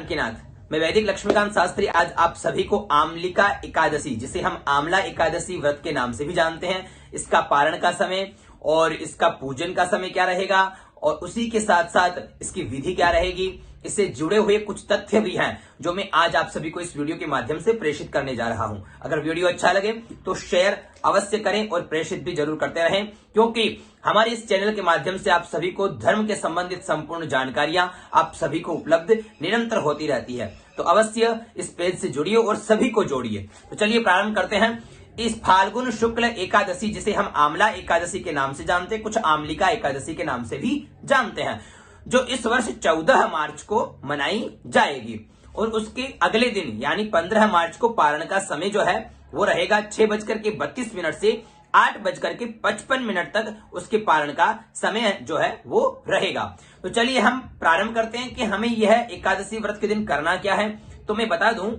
जानकीनाथ, मैं वैदिक लक्ष्मीकांत शास्त्री आज आप सभी को आमलिका एकादशी, जिसे हम आमला एकादशी व्रत के नाम से भी जानते हैं, इसका पारण का समय और इसका पूजन का समय क्या रहेगा और उसी के साथ साथ इसकी विधि क्या रहेगी, इससे जुड़े हुए कुछ तथ्य भी हैं जो मैं आज आप सभी को इस वीडियो के माध्यम से प्रेषित करने जा रहा हूं। अगर वीडियो अच्छा लगे तो शेयर अवश्य करें और प्रेषित भी जरूर करते रहें, क्योंकि हमारे इस चैनल के माध्यम से आप सभी को धर्म के संबंधित संपूर्ण जानकारियां आप सभी को उपलब्ध निरंतर होती रहती है। तो अवश्य इस पेज से जुड़िए और सभी को जोड़िए। तो चलिए प्रारंभ करते हैं। इस फाल्गुन शुक्ल एकादशी, जिसे हम आमला एकादशी के नाम से जानते हैं, कुछ आमलिका एकादशी के नाम से भी जानते हैं, जो इस वर्ष 14 मार्च को मनाई जाएगी और उसके अगले दिन यानी 15 मार्च को पारण का समय जो है वो रहेगा 6:32 से 8:55 तक उसके पारण का समय जो है वो रहेगा। तो चलिए हम प्रारंभ करते हैं कि हमें यह एकादशी व्रत के दिन करना क्या है। तो मैं बता दूं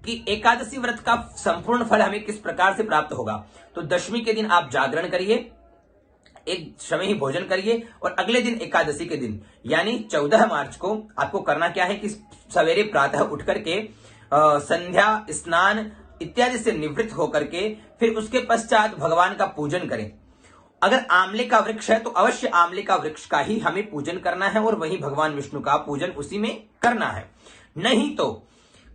कि एकादशी व्रत का संपूर्ण फल हमें किस प्रकार से प्राप्त होगा। तो दशमी के दिन आप जागरण करिए, एक समय ही भोजन करिए और अगले दिन एकादशी के दिन यानी 14 मार्च को आपको करना क्या है कि सवेरे प्रातः उठ करके संध्या स्नान इत्यादि से निवृत्त होकर के फिर उसके पश्चात भगवान का पूजन करें। अगर आंवले का वृक्ष है तो अवश्य आंवले का वृक्ष का ही हमें पूजन करना है और वही भगवान विष्णु का पूजन उसी में करना है। नहीं तो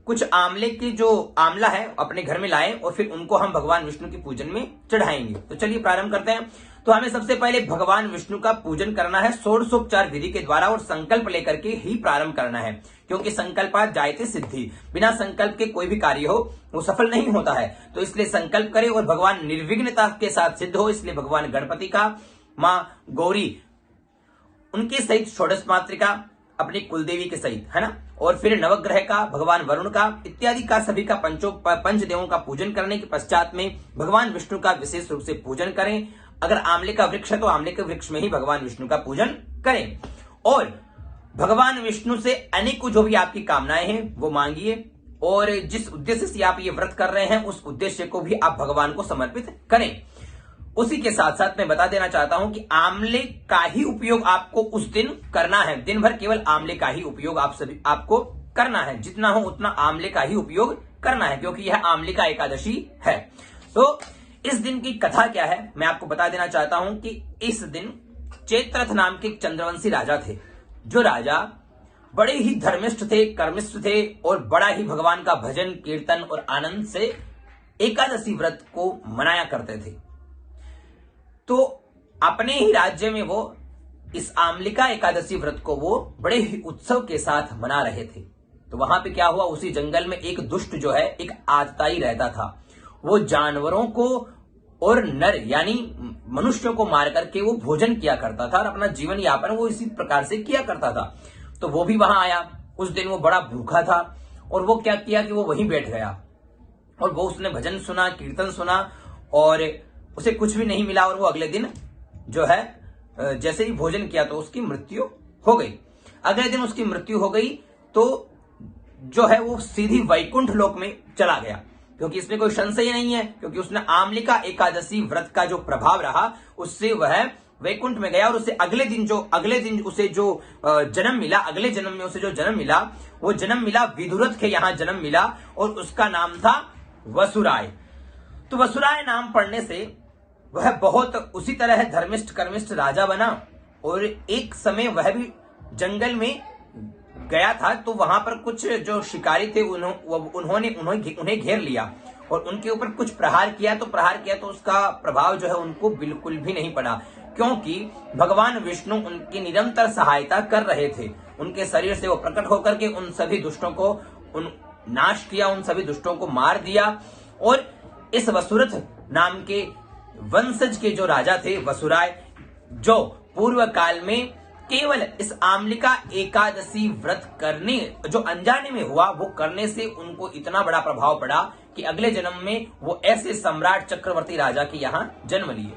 कुछ आंवले की जो आंवला है अपने घर में लाएं और फिर उनको हम भगवान विष्णु के पूजन में चढ़ाएंगे। तो चलिए प्रारंभ करते हैं। तो हमें सबसे पहले भगवान विष्णु का पूजन करना है षोडशोपचार विधि के द्वारा और संकल्प लेकर के ही प्रारंभ करना है, क्योंकि संकल्पात जायते सिद्धि, बिना संकल्प के कोई भी कार्य हो वो सफल नहीं होता है। तो इसलिए संकल्प करें और भगवान निर्विघ्नता के साथ सिद्ध हो, इसलिए भगवान गणपति का, माँ गौरी उनके सहित षोडश मातृका अपनी कुलदेवी के सहित, है ना, और फिर नवग्रह का, भगवान वरुण का इत्यादि का सभी का पंचदेवों का पूजन करने के पश्चात में भगवान विष्णु का विशेष रूप से पूजन करें। अगर आंवले का वृक्ष है तो आंवले के वृक्ष में ही भगवान विष्णु का पूजन करें और भगवान विष्णु से अनेक जो भी आपकी कामनाएं हैं वो मांगिए और जिस उद्देश्य से आप ये व्रत कर रहे हैं उस उद्देश्य को भी आप भगवान को समर्पित करें। उसी के साथ साथ मैं बता देना चाहता हूं कि आंवले का ही उपयोग आपको उस दिन करना है। दिन भर केवल आंवले का ही उपयोग आपको करना है, जितना हो उतना आंवले का ही उपयोग करना है, क्योंकि यह आंवलिका एकादशी है। तो इस दिन की कथा क्या है मैं आपको बता देना चाहता हूं कि इस दिन चैत्ररथ नाम के एक चंद्रवंशी राजा थे, जो राजा बड़े ही धर्मिष्ठ थे, कर्मिष्ठ थे और बड़ा ही भगवान का भजन कीर्तन और आनंद से एकादशी व्रत को मनाया करते थे। तो अपने ही राज्य में वो इस आमलिका एकादशी व्रत को वो बड़े ही उत्सव के साथ मना रहे थे। तो वहां पे क्या हुआ, उसी जंगल में एक दुष्ट जो है एक आतताई रहता था। वो जानवरों को और नर यानी मनुष्यों को मार करके वो भोजन किया करता था और अपना जीवन यापन वो इसी प्रकार से किया करता था। तो वो भी वहां आया। उस दिन वो बड़ा भूखा था और वो क्या किया कि वो वहीं बैठ गया और वो उसने भजन सुना, कीर्तन सुना और उसे कुछ भी नहीं मिला और वो अगले दिन जो है जैसे ही भोजन किया तो उसकी मृत्यु हो गई। अगले दिन उसकी मृत्यु हो गई तो जो है वो सीधी वैकुंठ लोक में चला गया, क्योंकि इसमें कोई संशय नहीं है, क्योंकि उसने आमलिका एकादशी व्रत का जो प्रभाव रहा उससे वह वैकुंठ में गया और उसे अगले दिन उसे जो जन्म मिला, अगले जन्म में उसे जो जन्म मिला वो जन्म मिला विदुरथ के यहाँ जन्म मिला और उसका नाम था वसुराय। तो वसुराय नाम पढ़ने से वह बहुत उसी तरह धर्मिष्ठ कर्मिष्ठ राजा बना और एक समय वह भी जंगल में गया था। तो वहां पर कुछ जो शिकारी थे उन्होंने उन्हें घेर लिया और उनके ऊपर कुछ प्रहार किया तो उसका प्रभाव जो है उनको बिल्कुल भी नहीं पड़ा, क्योंकि भगवान विष्णु उनकी निरंतर सहायता कर रहे थे। उनके शरीर से वो प्रकट होकर के उन सभी दुष्टों को नाश किया, उन सभी दुष्टों को मार दिया और इस वसुरथ नाम के वंशज के जो राजा थे वसुराय, जो पूर्व काल में केवल इस आमलिका एकादशी व्रत करने जो अनजाने में हुआ वो करने से उनको इतना बड़ा प्रभाव पड़ा कि अगले जन्म में वो ऐसे सम्राट चक्रवर्ती राजा के यहाँ जन्म लिए।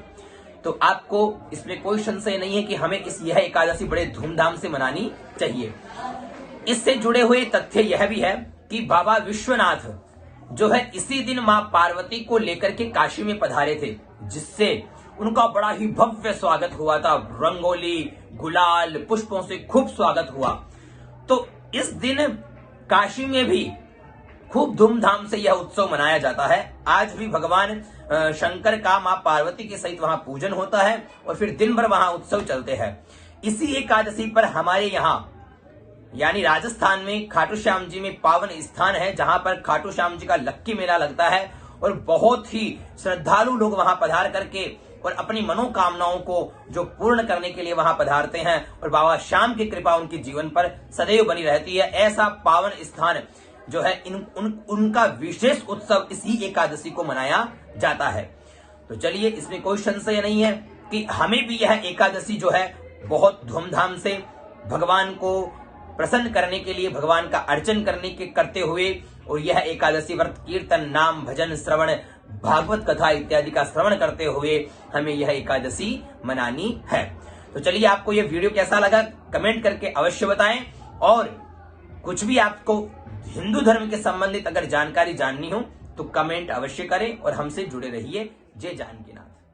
तो आपको इसमें कोई संशय नहीं है कि हमें यह एकादशी बड़े धूमधाम से मनानी चाहिए। इससे जुड़े हुए तथ्य यह भी है कि बाबा विश्वनाथ जो है इसी दिन मां पार्वती को लेकर के काशी में पधारे थे, जिससे उनका बड़ा ही भव्य स्वागत हुआ था। रंगोली, गुलाल, पुष्पों से खूब स्वागत हुआ। तो इस दिन काशी में भी खूब धूमधाम से यह उत्सव मनाया जाता है। आज भी भगवान शंकर का मां पार्वती के सहित वहां पूजन होता है और फिर दिन भर वहां उत्सव चलते हैं। इसी एकादशी पर हमारे यहाँ यानी राजस्थान में खाटू श्याम जी में पावन स्थान है, जहां पर खाटू श्याम जी का लक्की मेला लगता है और बहुत ही श्रद्धालु लोग वहां पधार करके और अपनी मनोकामनाओं को जो पूर्ण करने के लिए वहां पधारते हैं और बाबा श्याम की कृपा उनके जीवन पर सदैव बनी रहती है। ऐसा पावन स्थान जो है उनका विशेष उत्सव इसी एकादशी को मनाया जाता है। तो चलिए, इसमें कोई संशय नहीं है कि हमें भी यह एकादशी जो है बहुत धूमधाम से भगवान को प्रसन्न करने के लिए, भगवान का अर्चन करते हुए और यह एकादशी व्रत कीर्तन, नाम, भजन, श्रवण, भागवत कथा इत्यादि का श्रवण करते हुए हमें यह एकादशी मनानी है। तो चलिए, आपको यह वीडियो कैसा लगा कमेंट करके अवश्य बताएं और कुछ भी आपको हिंदू धर्म के संबंधित अगर जानकारी जाननी हो तो कमेंट अवश्य करें और हमसे जुड़े रहिए। जय जानकीनाथ।